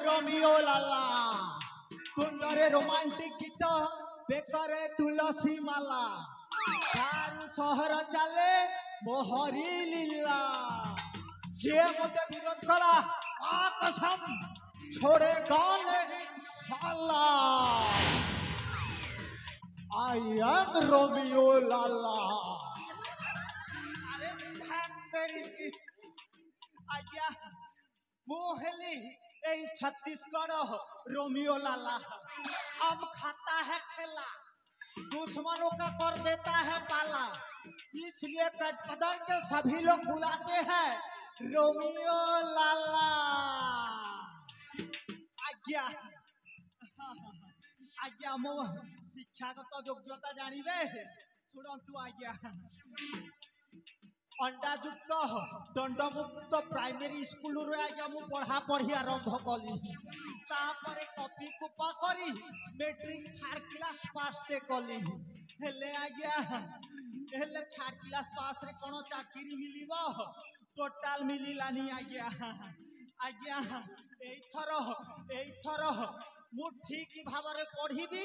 Romeo लाला तुंदरे romantic गीत बेकरे तुलसी माला तारू सहर चले मोहरी लीला जे मते विरोध करा आ कसम छोड़ेगा नहीं साला आई एम रोमियो लाला अरे तेरी आज्ञा मोहली ए छत्तीसगढ़ रोमियो लाला अब खाता है खेला दुश्मनों का कर देता है पाला इसलिए गठबंधन के सभी लोग बुलाते हैं रोमियो लाला आज्ञा आज्ञा मो शिक्षागत योग्यता जानिबे सुनंतु आज्ञा अंडायुक्त दंडमुक्त प्राइमरी स्कूल रे आज्ञा मु पढ़ा पढ़ी आरंभ कली तापरे कॉपी कुपा करी मैट्रिक थर्ड क्लास पास ते कली हेले आज्ञा हेले थर्ड क्लास पास रे कोनो चाकरी मिलिबो टोटल मिलिलानी आज्ञा आज्ञा एई थर मु ठीक भाबरे पढ़ीबी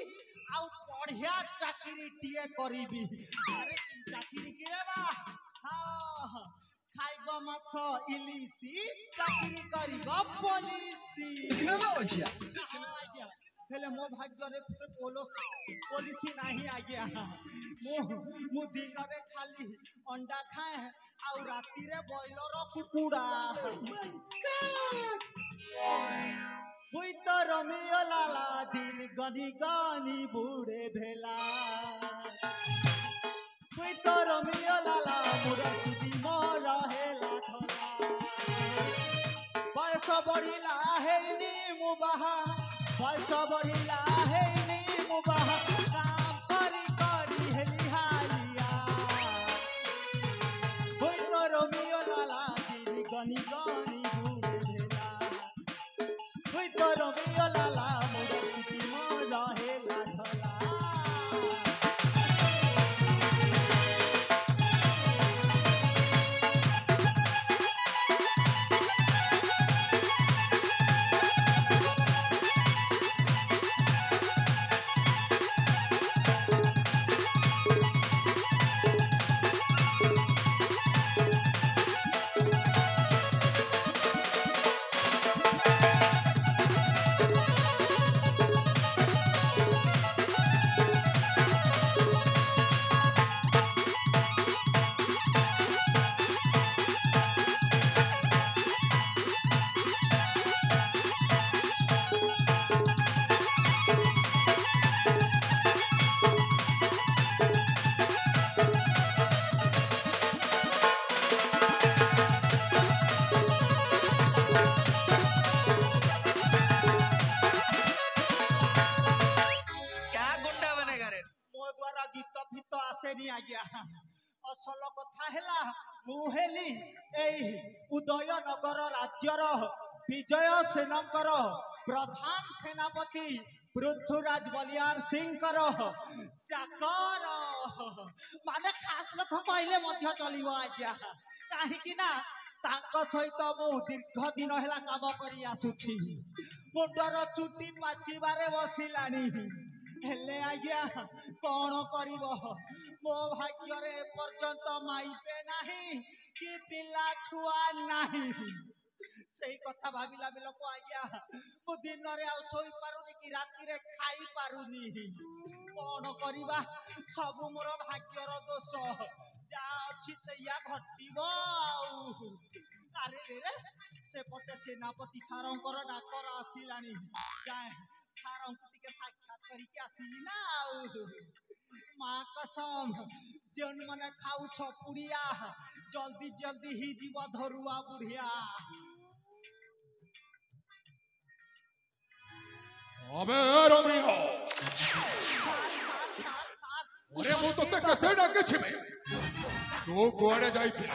आ बढ़िया चाकरी टीए करीबी अरे चाकरी केबा हाँ खाइब माछ इलिसी चाकरी करिब पुलिसी हेले मो भाग्य रे से पुलिसी नाही आज्ञा मु दिन रे खाली अंडा खाए आ राती रे बॉयलर कुकुड़ा बुई तो रोमियो लाला दिन गनी गनी बूढ़े भेला बुई तो रोमियो लाला मुरा चुदी मोर हेला धला बयस बढ़िला है नी मुबाहा बयस बढ़िला है नी मुबाहा काम करी करी हेली हालिया बुई तो रोमियो लाला दिन गनी गनी बूढ़े भेला बुई तो रोमियो लाला मुरा चुदी मोर हेला धला असल कथा है मुहेली उदयनगर राज्यर विजय सेनकर प्रधान सेनापति पृथ्वीराज बलियार सिंह चाकर माने खास लोक कहले चलो आज्ञा कहीं सहित मु दीर्घ दिन है काम कर आसुची मुंडर चुटी पाचिबारे बसिलानी हेले आज्ञा कौन करिबो मो भाग्य रे पर्यंत माइपे नाही कि पिला छुआ नाही सेही कथा भाबिला बेलको आज्ञा मु दिन रे आ सोई पारुनी कि राती रे खाई पारुनी कौन करिबा सब मोर भाग्यर दोष जा अछि सेया घटिबो अरे रे से पटे सेनापति सारंकर डाकर आसिलानी जाए सारंक टिके साक्षात करिके आसीली ना माँ कसम जन मने खाऊ छ पुड़िया जल्दी जल्दी ही जीव धरुआ बुढ़िया अबे रोमियो अरे मु तो ते कते डाके छिमे तू कोड़े जाई थी